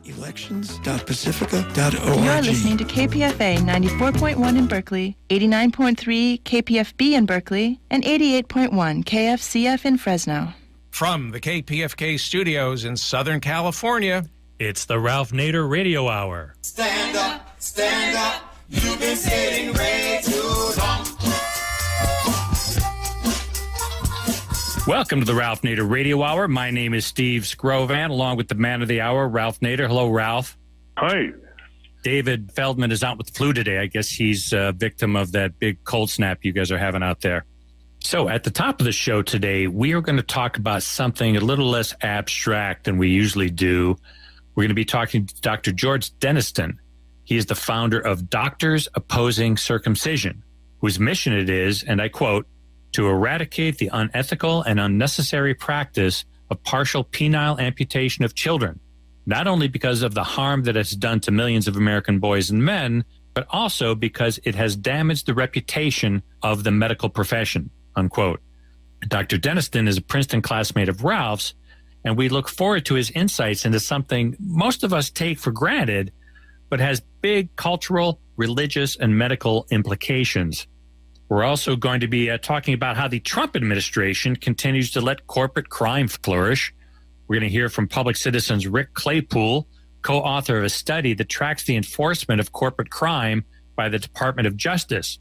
Elections.pacifica.org. You're listening to KPFA 94.1 in Berkeley, 89.3 KPFB in Berkeley, and 88.1 KFCF in Fresno. From the KPFK studios in Southern California, it's the Ralph Nader Radio Hour. Stand up, you've been sitting way too long. Welcome to the Ralph Nader Radio Hour. My name is Steve Scrovan, along with the man of the hour, Ralph Nader. Hello, Ralph. Hi. David Feldman is out with the flu today. I guess he's a victim of that big cold snap you guys are having out there. So at the top of the show today, we are going to talk about something a little less abstract than we usually do. We're going to be talking to Dr. George Denniston. He is the founder of Doctors Opposing Circumcision, whose mission it is, and I quote, to eradicate the unethical and unnecessary practice of partial penile amputation of children, not only because of the harm that it's done to millions of American boys and men, but also because it has damaged the reputation of the medical profession, unquote. Dr. Denniston is a Princeton classmate of Ralph's, and we look forward to his insights into something most of us take for granted, but has big cultural, religious, and medical implications. We're also going to be talking about how the Trump administration continues to let corporate crime flourish. We're going to hear from Public Citizen's Rick Claypool, co-author of a study that tracks the enforcement of corporate crime by the Department of Justice.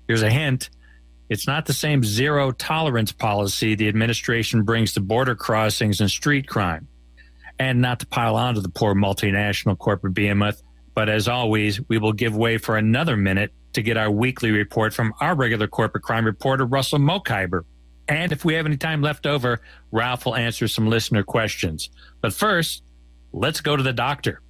Here's a hint. It's not the same zero-tolerance policy the administration brings to border crossings and street crime. And not to pile on to the poor multinational corporate behemoth, but as always, we will give way for another minute to get our weekly report from our regular corporate crime reporter, Russell Mokhiber. And if we have any time left over, Ralph will answer some listener questions. But first, let's go to the doctor.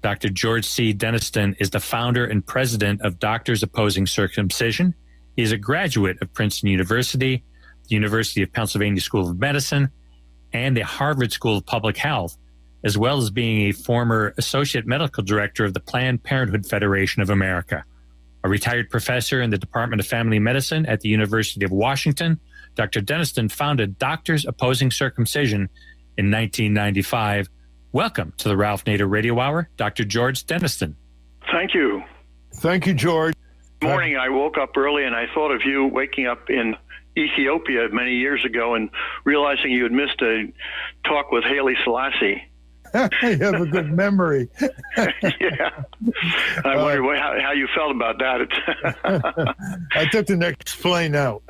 Dr. George C. Denniston is the founder and president of Doctors Opposing Circumcision. He is a graduate of Princeton University, the University of Pennsylvania School of Medicine, and the Harvard School of Public Health, as well as being a former associate medical director of the Planned Parenthood Federation of America. A retired professor in the Department of Family Medicine at the University of Washington, Dr. Denniston founded Doctors Opposing Circumcision in 1995. Welcome to the Ralph Nader Radio Hour, Dr. George Denniston. Thank you. Thank you, George. Morning, I woke up early and I thought of you waking up in Ethiopia many years ago and realizing you had missed a talk with Haile Selassie. I have a good memory. Yeah. I wondered how you felt about that. I took the next plane out.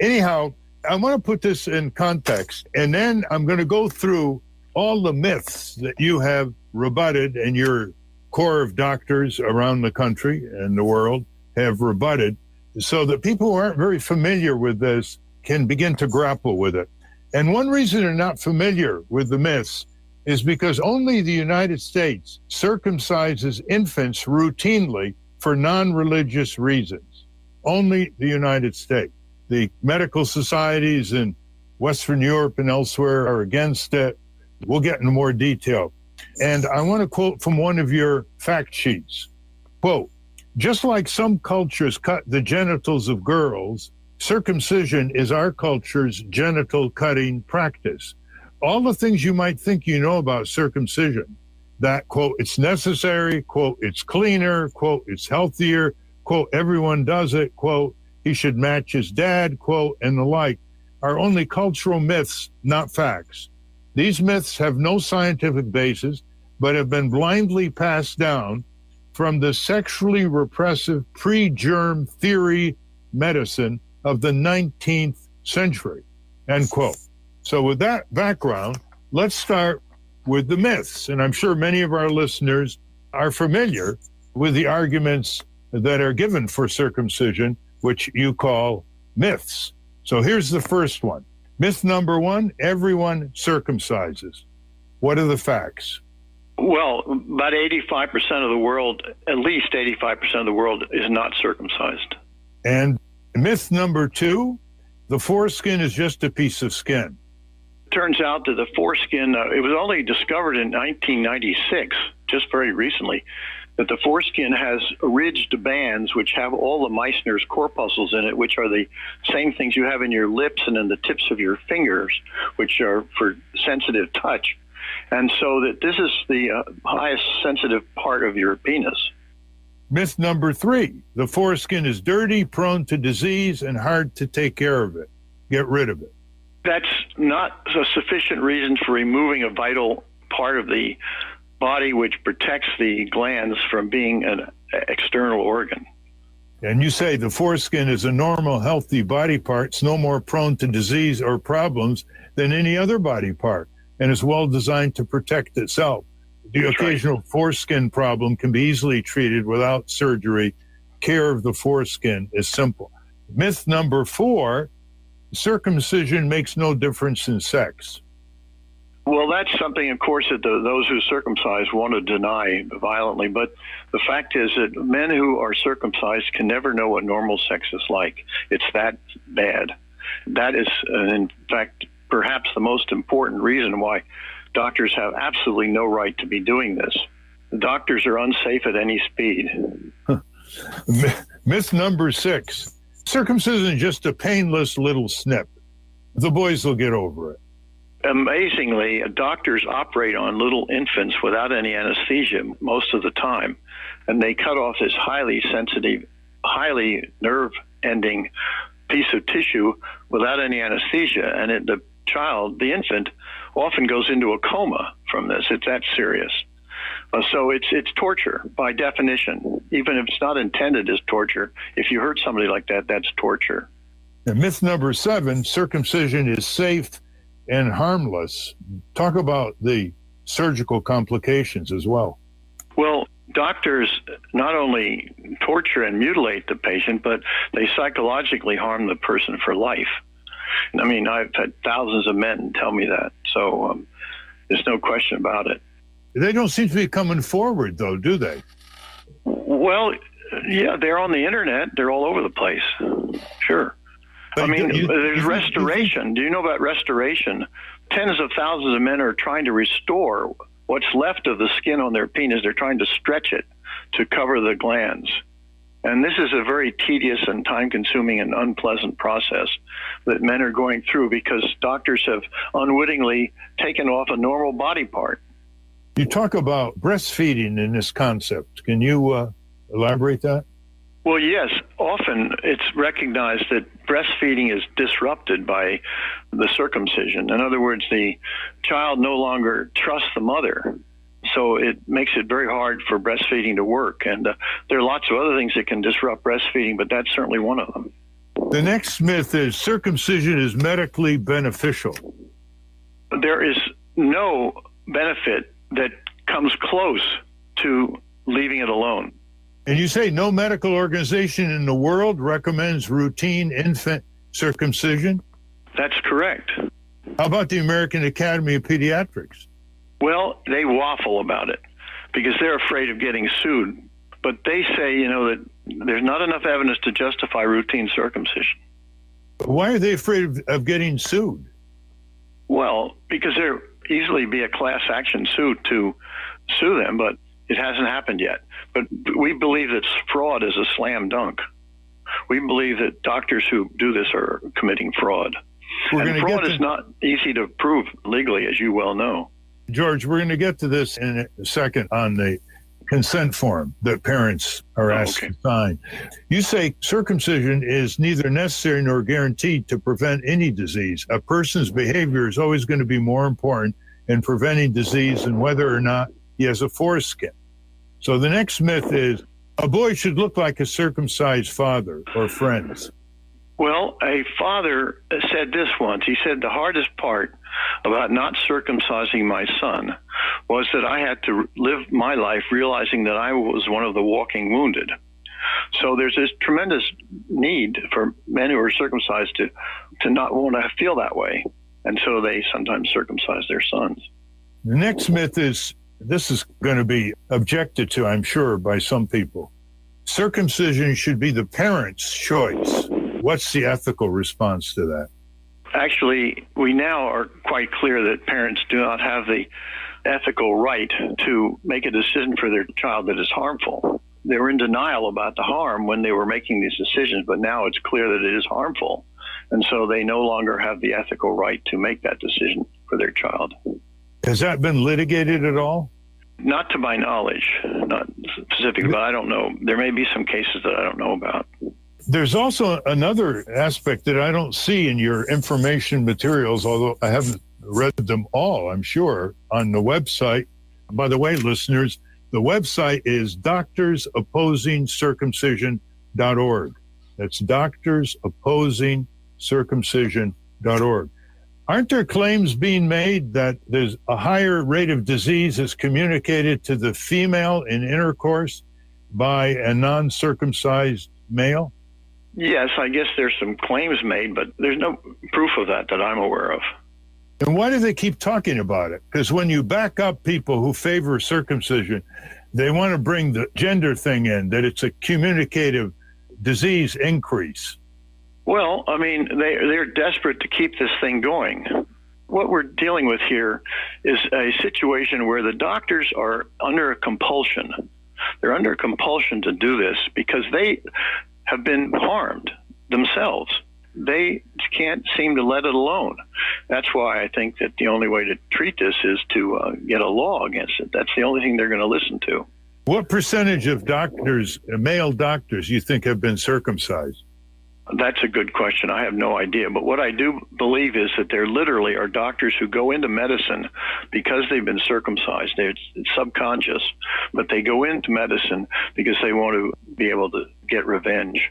Anyhow, I want to put this in context, and then I'm going to go through all the myths that you have rebutted and your core of doctors around the country and the world have rebutted, so that people who aren't very familiar with this can begin to grapple with it. And one reason they're not familiar with the myths is because only the United States circumcises infants routinely for non-religious reasons. Only the United States. The medical societies in Western Europe and elsewhere are against it. We'll get into more detail. And I want to quote from one of your fact sheets. Quote, just like some cultures cut the genitals of girls, circumcision is our culture's genital cutting practice. All the things you might think you know about circumcision, that, quote, it's necessary, quote, it's cleaner, quote, it's healthier, quote, everyone does it, quote, he should match his dad, quote, and the like, are only cultural myths, not facts. These myths have no scientific basis, but have been blindly passed down from the sexually repressive pre-germ theory medicine of the 19th century, end quote. So with that background, let's start with the myths. And I'm sure many of our listeners are familiar with the arguments that are given for circumcision, which you call myths. So here's the first one. Myth number one, everyone circumcises. What are the facts? Well, about 85% of the world, at least 85% of the world is not circumcised. And myth number two, the foreskin is just a piece of skin. It turns out that the foreskin, it was only discovered in 1996, just very recently, that the foreskin has ridged bands which have all the Meissner's corpuscles in it, which are the same things you have in your lips and in the tips of your fingers, which are for sensitive touch. And so that this is the highest sensitive part of your penis. Myth number 3, the foreskin is dirty, prone to disease, and hard to take care of it. Get rid of it. That's not a sufficient reason for removing a vital part of the body which protects the glands from being an external organ. And you say the foreskin is a normal, healthy body part. It's no more prone to disease or problems than any other body part, and is well designed to protect itself. The occasional foreskin problem can be easily treated without surgery. Care of the foreskin is simple. Myth number 4, circumcision makes no difference in sex. Well, that's something, of course, that those who circumcise want to deny violently. But the fact is that men who are circumcised can never know what normal sex is like. It's that bad. That is, in fact, perhaps the most important reason why doctors have absolutely no right to be doing this. The doctors are unsafe at any speed. Myth number 6, circumcision is just a painless little snip. The boys will get over it. Amazingly, doctors operate on little infants without any anesthesia most of the time, and they cut off this highly sensitive, highly nerve-ending piece of tissue without any anesthesia, and the child, the infant, often goes into a coma from this. It's that serious. So it's torture by definition. Even if it's not intended as torture, if you hurt somebody like that, that's torture. And myth number 7, circumcision is safe and harmless. Talk about the surgical complications as well. Well, doctors not only torture and mutilate the patient, but they psychologically harm the person for life. I mean, I've had thousands of men tell me that, so there's no question about it. They don't seem to be coming forward, though, do they? Well, yeah, they're on the internet. They're all over the place. Sure. I mean, there's restoration. Do you know about restoration? Tens of thousands of men are trying to restore what's left of the skin on their penis. They're trying to stretch it to cover the glands. And this is a very tedious and time-consuming and unpleasant process that men are going through because doctors have unwittingly taken off a normal body part. You talk about breastfeeding in this concept. Can you elaborate that? Well, yes. Often it's recognized that breastfeeding is disrupted by the circumcision. In other words, the child no longer trusts the mother. So it makes it very hard for breastfeeding to work. And there are lots of other things that can disrupt breastfeeding, but that's certainly one of them. The next myth is circumcision is medically beneficial. There is no benefit that comes close to leaving it alone. And you say no medical organization in the world recommends routine infant circumcision? That's correct. How about the American Academy of Pediatrics? Well, they waffle about it because they're afraid of getting sued. But they say, that there's not enough evidence to justify routine circumcision. Why are they afraid of getting sued? Well, because there easily be a class action suit to sue them, but it hasn't happened yet. But we believe that fraud is a slam dunk. We believe that doctors who do this are committing fraud. And fraud is not easy to prove legally, as you well know. George, we're going to get to this in a second on the consent form that parents are asked to sign. You say circumcision is neither necessary nor guaranteed to prevent any disease. A person's behavior is always going to be more important in preventing disease than whether or not he has a foreskin. So the next myth is a boy should look like a circumcised father or friends. Well, a father said this once. He said the hardest part about not circumcising my son was that I had to live my life realizing that I was one of the walking wounded. So there's this tremendous need for men who are circumcised to not want to feel that way. And so they sometimes circumcise their sons. The next myth is, this is going to be objected to, I'm sure, by some people. Circumcision should be the parent's choice. What's the ethical response to that? Actually, we now are quite clear that parents do not have the ethical right to make a decision for their child that is harmful. They were in denial about the harm when they were making these decisions, but now it's clear that it is harmful. And so they no longer have the ethical right to make that decision for their child. Has that been litigated at all? Not to my knowledge, not specifically, but I don't know. There may be some cases that I don't know about. There's also another aspect that I don't see in your information materials, although I haven't read them all, I'm sure, on the website. By the way, listeners, the website is doctorsopposingcircumcision.org. That's doctorsopposingcircumcision.org. Aren't there claims being made that there's a higher rate of disease is communicated to the female in intercourse by a non-circumcised male? Yes, I guess there's some claims made, but there's no proof of that I'm aware of. And why do they keep talking about it? Because when you back up people who favor circumcision, they want to bring the gender thing in, that it's a communicative disease increase. Well, I mean, they're desperate to keep this thing going. What we're dealing with here is a situation where the doctors are under a compulsion. They're under a compulsion to do this because they have been harmed themselves. They can't seem to let it alone. That's why I think that the only way to treat this is to get a law against it. That's the only thing they're going to listen to. What percentage of doctors, male doctors, you think have been circumcised? That's a good question. I have no idea. But what I do believe is that there literally are doctors who go into medicine because they've been circumcised. It's subconscious, but they go into medicine because they want to be able to get revenge.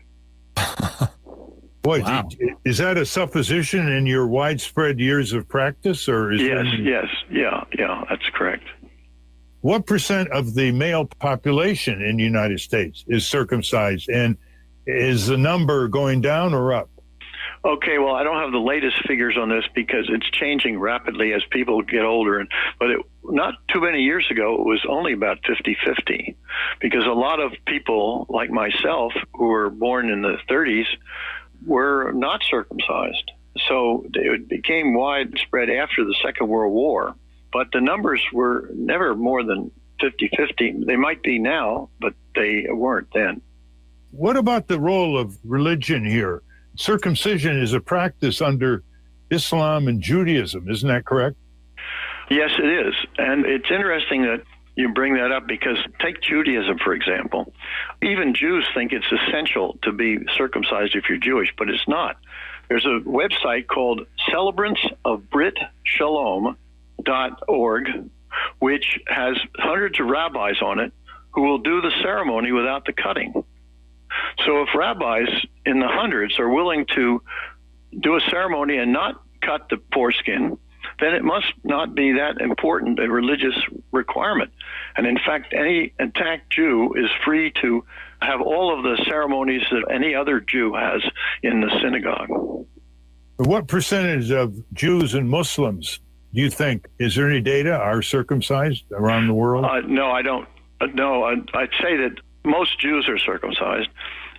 Boy, wow. Is that a supposition in your widespread years of practice? Or is Yes. Yeah, that's correct. What percent of the male population in the United States is circumcised? And is the number going down or up? Okay, well, I don't have the latest figures on this because it's changing rapidly as people get older. But not too many years ago, it was only about 50-50 because a lot of people like myself who were born in the 30s were not circumcised. So it became widespread after the Second World War. But the numbers were never more than 50-50. They might be now, but they weren't then. What about the role of religion here? Circumcision is a practice under Islam and Judaism, isn't that correct? Yes, it is. And it's interesting that you bring that up because take Judaism, for example. Even Jews think it's essential to be circumcised if you're Jewish, but it's not. There's a website called celebrantsofbritshalom.org, which has hundreds of rabbis on it who will do the ceremony without the cutting. So if rabbis in the hundreds are willing to do a ceremony and not cut the foreskin, then it must not be that important a religious requirement. And in fact, any attacked Jew is free to have all of the ceremonies that any other Jew has in the synagogue. What percentage of Jews and Muslims do you think, is there any data, are circumcised around the world? No, I don't. No, I'd say that most Jews are circumcised.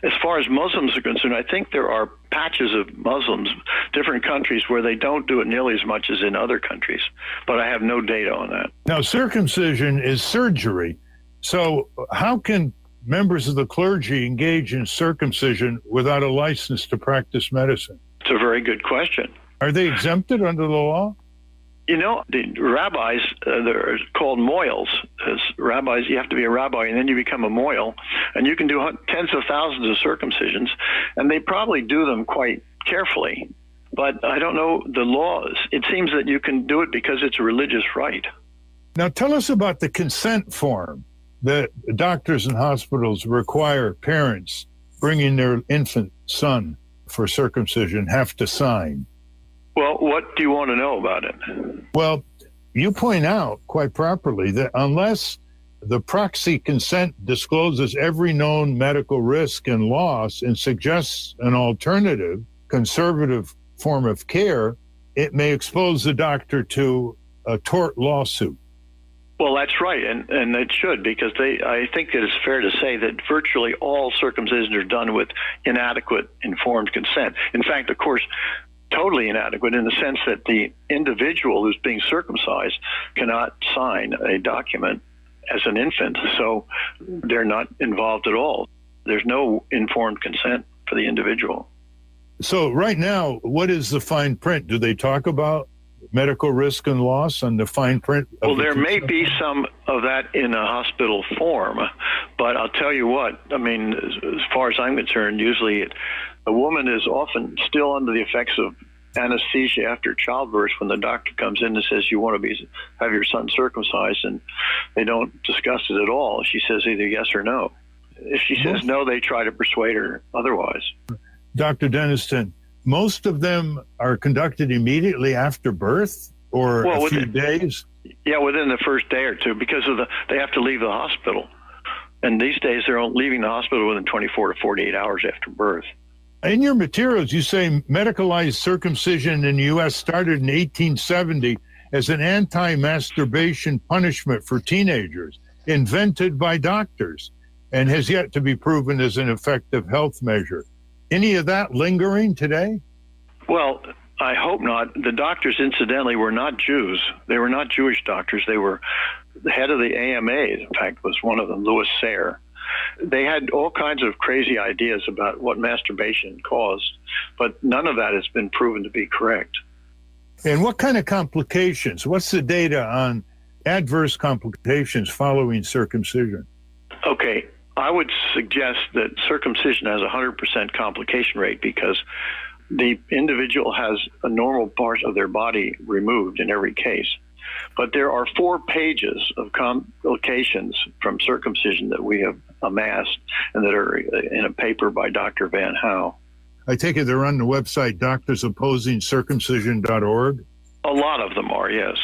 As far as Muslims are concerned, I think there are patches of Muslims, different countries, where they don't do it nearly as much as in other countries. But I have no data on that. Now, circumcision is surgery. So how can members of the clergy engage in circumcision without a license to practice medicine? It's a very good question. Are they exempted under the law? You know, the rabbis, they're called moils. As rabbis, you have to be a rabbi, and then you become a moil, and you can do tens of thousands of circumcisions, and they probably do them quite carefully. But I don't know the laws. It seems that you can do it because it's a religious right. Now, tell us about the consent form that doctors and hospitals require parents bringing their infant son for circumcision have to sign. Well, what do you want to know about it? Well, you point out quite properly that unless the proxy consent discloses every known medical risk and loss and suggests an alternative, conservative form of care, it may expose the doctor to a tort lawsuit. Well, that's right, and it should, because I think that it's fair to say that virtually all circumcisions are done with inadequate informed consent. In fact, of course, totally inadequate in the sense that the individual who's being circumcised cannot sign a document as an infant, so they're not involved at all. There's no informed consent for the individual. So right now, what is the fine print? Do they talk about medical risk and loss on the fine print? Well, there may be some of that in a hospital form, but I'll tell you what, I mean, as far as I'm concerned, usually a woman is often still under the effects of anesthesia after childbirth when the doctor comes in and says you want to have your son circumcised, and they don't discuss it at all. She says either yes or no. If she says no, they try to persuade her otherwise. Dr. Denniston, most of them are conducted immediately after birth or a few days? Yeah, within the first day or two, because they have to leave the hospital. And these days they're leaving the hospital within 24 to 48 hours after birth. In your materials, you say medicalized circumcision in the U.S. started in 1870 as an anti-masturbation punishment for teenagers, invented by doctors, and has yet to be proven as an effective health measure. Any of that lingering today? Well, I hope not. The doctors, incidentally, were not Jews. They were not Jewish doctors. They were the head of the AMA, in fact, was one of them, Louis Sayre. They had all kinds of crazy ideas about what masturbation caused, but none of that has been proven to be correct. And what kind of complications? What's the data on adverse complications following circumcision? Okay, I would suggest that circumcision has a 100% complication rate because the individual has a normal part of their body removed in every case. But there are 4 pages of complications from circumcision that we have amassed and that are in a paper by Dr. Van Howe. I take it they're on the website doctorsopposingcircumcision.org? A lot of them are, yes.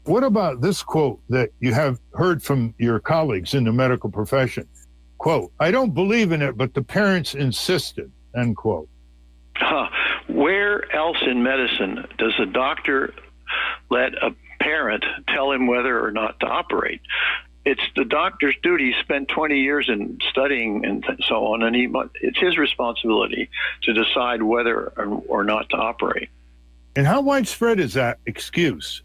What about this quote that you have heard from your colleagues in the medical profession? Quote, "I don't believe in it, but the parents insisted," end quote. Where else in medicine does a doctor let a parent tell him whether or not to operate? It's the doctor's duty. He spent 20 years in studying and so on, and it's his responsibility to decide whether or not to operate. And how widespread is that excuse?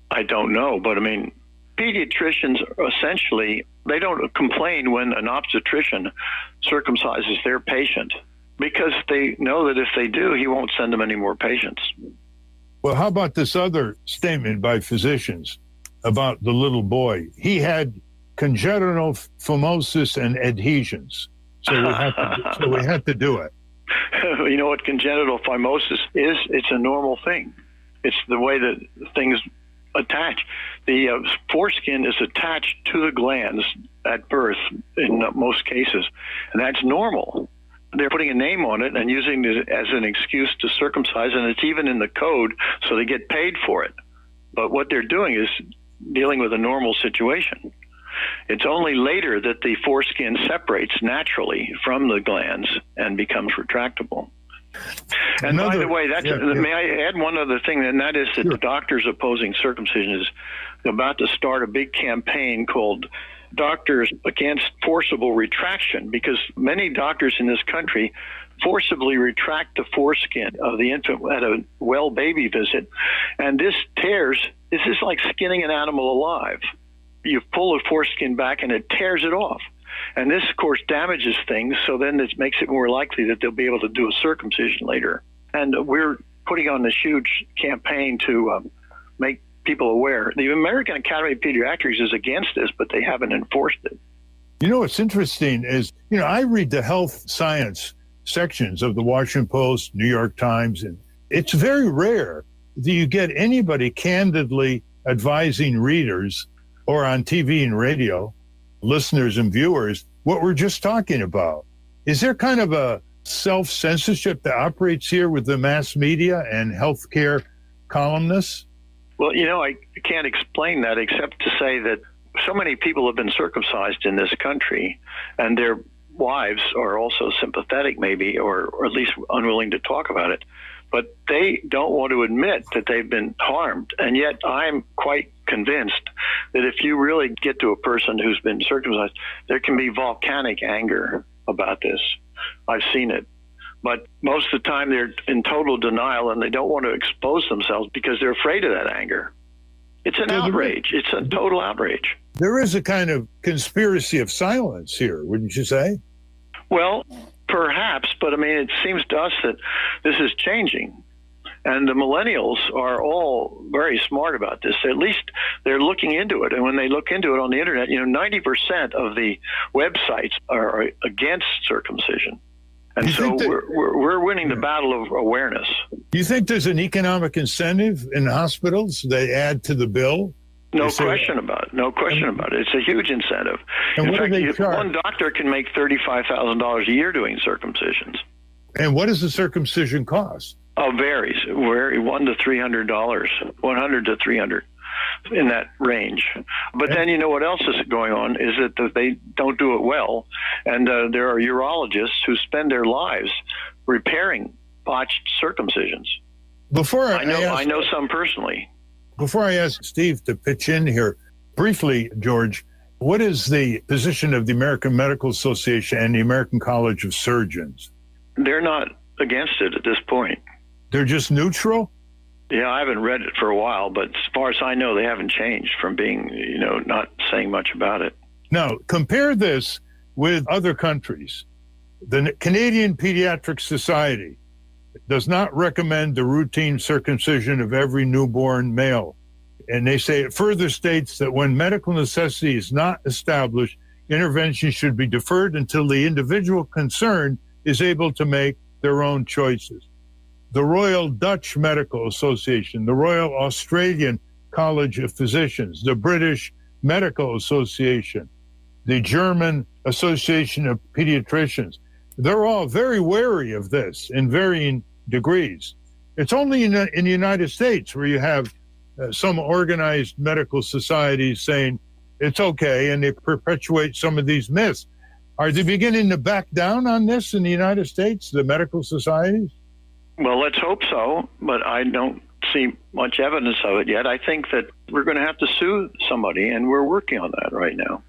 I don't know, but I mean, pediatricians essentially, they don't complain when an obstetrician circumcises their patient because they know that if they do, he won't send them any more patients. Well, how about this other statement by physicians about the little boy? He had congenital phimosis and adhesions, so we had to do it. You know what congenital phimosis is? It's a normal thing. It's the way that things attach. The foreskin is attached to the glands at birth in most cases, and that's normal. They're putting a name on it and using it as an excuse to circumcise, and it's even in the code, so they get paid for it. But what they're doing is dealing with a normal situation. It's only later that the foreskin separates naturally from the glands and becomes retractable. And by the way, may I add one other thing, and that is that the Doctors Opposing Circumcision is about to start a big campaign called Doctors Against Forcible Retraction, because many doctors in this country forcibly retract the foreskin of the infant at a well baby visit, and this is like skinning an animal alive. You pull the foreskin back and it tears it off. And this, of course, damages things, so then it makes it more likely that they'll be able to do a circumcision later. And we're putting on this huge campaign to make people aware. The American Academy of Pediatrics is against this, but they haven't enforced it. You know, what's interesting is, I read the health science sections of the Washington Post, New York Times, and it's very rare that you get anybody candidly advising readers or on TV and radio, listeners and viewers, what we're just talking about. Is there kind of a self-censorship that operates here with the mass media and healthcare columnists? Well, I can't explain that except to say that so many people have been circumcised in this country, and their wives are also sympathetic maybe, or at least unwilling to talk about it. But they don't want to admit that they've been harmed. And yet I'm quite convinced that if you really get to a person who's been circumcised, there can be volcanic anger about this. I've seen it. But most of the time they're in total denial and they don't want to expose themselves because they're afraid of that anger. It's an outrage. It's a total outrage. There is a kind of conspiracy of silence here, wouldn't you say? Well, perhaps, but it seems to us that this is changing. And the millennials are all very smart about this. At least they're looking into it. And when they look into it on the internet, 90% of the websites are against circumcision. And so we're winning the battle of awareness. Do you think there's an economic incentive in hospitals they add to the bill? No question about it. No question about it. It's a huge incentive. In fact, one doctor can make $35,000 a year doing circumcisions. And what does the circumcision cost? Oh, varies. $100 to $300, $100 to $300, in that range. But then you know what else is going on is that they don't do it well, and there are urologists who spend their lives repairing botched circumcisions. I know some personally. Before I ask Steve to pitch in here, briefly, George, what is the position of the American Medical Association and the American College of Surgeons? They're not against it at this point. They're just neutral? Yeah, I haven't read it for a while, but as far as I know, they haven't changed from being, not saying much about it. Now, compare this with other countries. The Canadian Pediatric Society does not recommend the routine circumcision of every newborn male. And they say it further states that when medical necessity is not established, intervention should be deferred until the individual concerned is able to make their own choices. The Royal Dutch Medical Association, the Royal Australian College of Physicians, the British Medical Association, the German Association of Pediatricians, they're all very wary of this in varying degrees. It's only in the United States where you have some organized medical societies saying it's okay, and they perpetuate some of these myths. Are they beginning to back down on this in the United States, the medical societies? Well, let's hope so, but I don't see much evidence of it yet. I think that we're going to have to sue somebody, and we're working on that right now.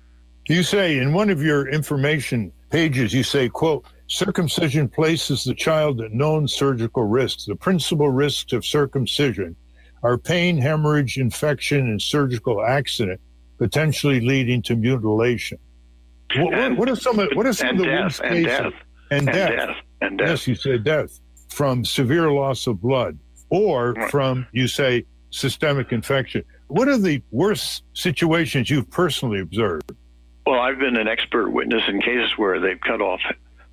You say in one of your information pages, you say, quote, circumcision places the child at known surgical risks. The principal risks of circumcision are pain, hemorrhage, infection, and surgical accident, potentially leading to mutilation. What are some of the worst cases? And death. Yes, you say death from severe loss of blood or from, you say, systemic infection. What are the worst situations you've personally observed? Well, I've been an expert witness in cases where they've cut off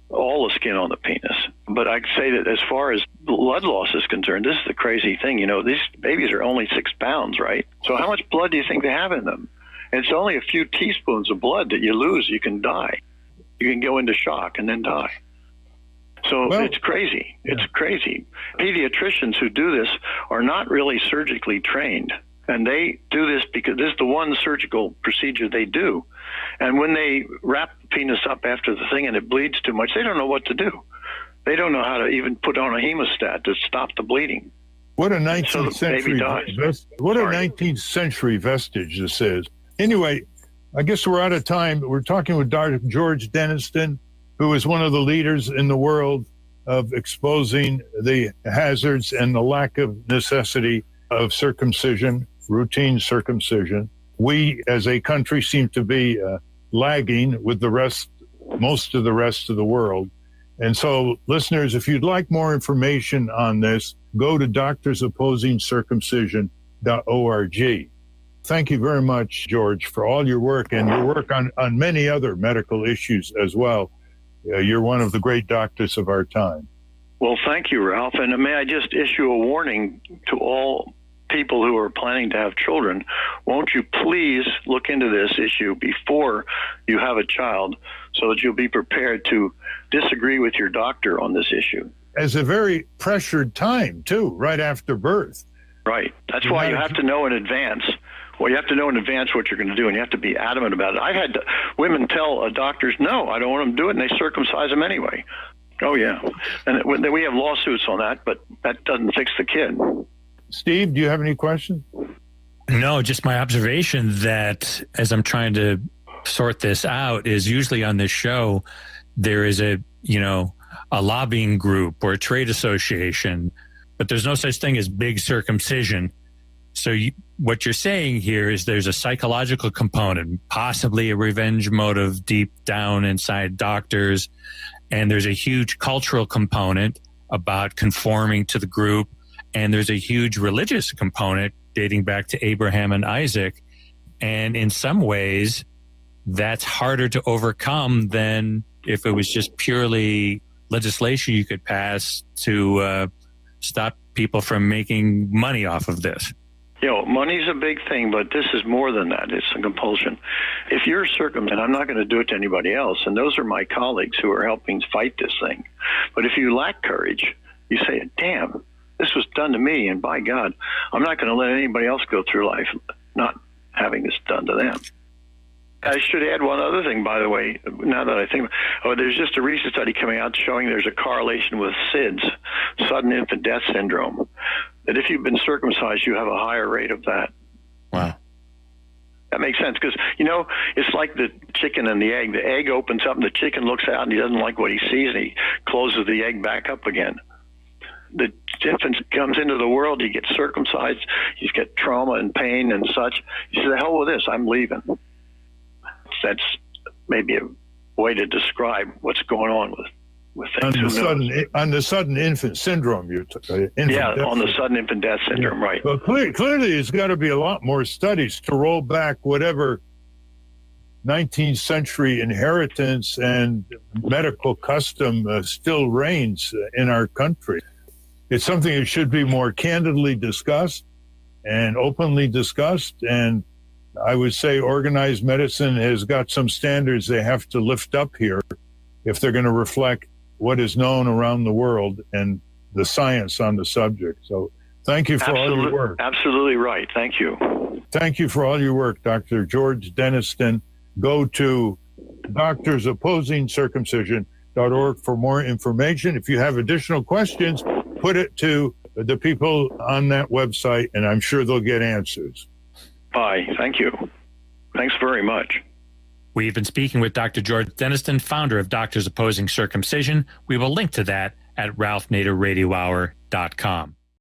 all the skin on the penis. But I'd say that as far as blood loss is concerned, this is the crazy thing. These babies are only 6 pounds, right? So how much blood do you think they have in them? And it's only a few teaspoons of blood that you lose. You can die. You can go into shock and then die. So it's crazy. It's crazy. Pediatricians who do this are not really surgically trained. And they do this because this is the one surgical procedure they do. And when they wrap the penis up after the thing and it bleeds too much, they don't know what to do. They don't know how to even put on a hemostat to stop the bleeding. What a 19th century what a 19th century vestige this is. Anyway, I guess we're out of time. We're talking with Dr. George Denniston, who is one of the leaders in the world of exposing the hazards and the lack of necessity of circumcision, routine circumcision. We, as a country, seem to be lagging with most of the rest of the world. And so, listeners, if you'd like more information on this, go to doctorsopposingcircumcision.org. Thank you very much, George, for all your work and your work on many other medical issues as well. You're one of the great doctors of our time. Well, thank you, Ralph. And may I just issue a warning to all people who are planning to have children? Won't you please look into this issue before you have a child so that you'll be prepared to disagree with your doctor on this issue? As a very pressured time, too, right after birth. Right. That's why you have to know in advance. Well, you have to know in advance what you're going to do, and you have to be adamant about it. I've had women tell doctors, no, I don't want them to do it, and they circumcise them anyway. Oh, yeah. And we have lawsuits on that, but that doesn't fix the kid. Steve, do you have any questions? No, just my observation that as I'm trying to sort this out is usually on this show, there is a lobbying group or a trade association, but there's no such thing as big circumcision. So what you're saying here is there's a psychological component, possibly a revenge motive deep down inside doctors, and there's a huge cultural component about conforming to the group, And there's a huge religious component dating back to Abraham and Isaac. And in some ways, that's harder to overcome than if it was just purely legislation you could pass to stop people from making money off of this. Money's a big thing, but this is more than that. It's a compulsion. If you're circumcised, I'm not going to do it to anybody else, and those are my colleagues who are helping fight this thing. But if you lack courage, you say, damn, this was done to me, and by God, I'm not going to let anybody else go through life not having this done to them. I should add one other thing, by the way, now that I think, there's just a recent study coming out showing there's a correlation with SIDS, sudden infant death syndrome, that if you've been circumcised, you have a higher rate of that. Wow. That makes sense because, it's like the chicken and the egg. The egg opens up and the chicken looks out and he doesn't like what he sees and he closes the egg back up again. The infant comes into the world, he gets circumcised, he's got trauma and pain and such. He says, the hell with this, I'm leaving. That's maybe a way to describe what's going on with things. On the sudden infant syndrome, on the sudden infant death syndrome, right. Well, clearly there's got to be a lot more studies to roll back whatever 19th century inheritance and medical custom still reigns in our country. It's something that should be more candidly discussed and openly discussed, and I would say organized medicine has got some standards they have to lift up here if they're going to reflect what is known around the world and the science on the subject. So thank you for all your work. Absolutely right. Thank you. Thank you for all your work, Dr. George Denniston. Go to Doctors Opposing Circumcision.org for more information. If you have additional questions, put it to the people on that website, and I'm sure they'll get answers. Bye. Thank you. Thanks very much. We've been speaking with Dr. George Denniston, founder of Doctors Opposing Circumcision. We will link to that at ralphnaderradiohour.com.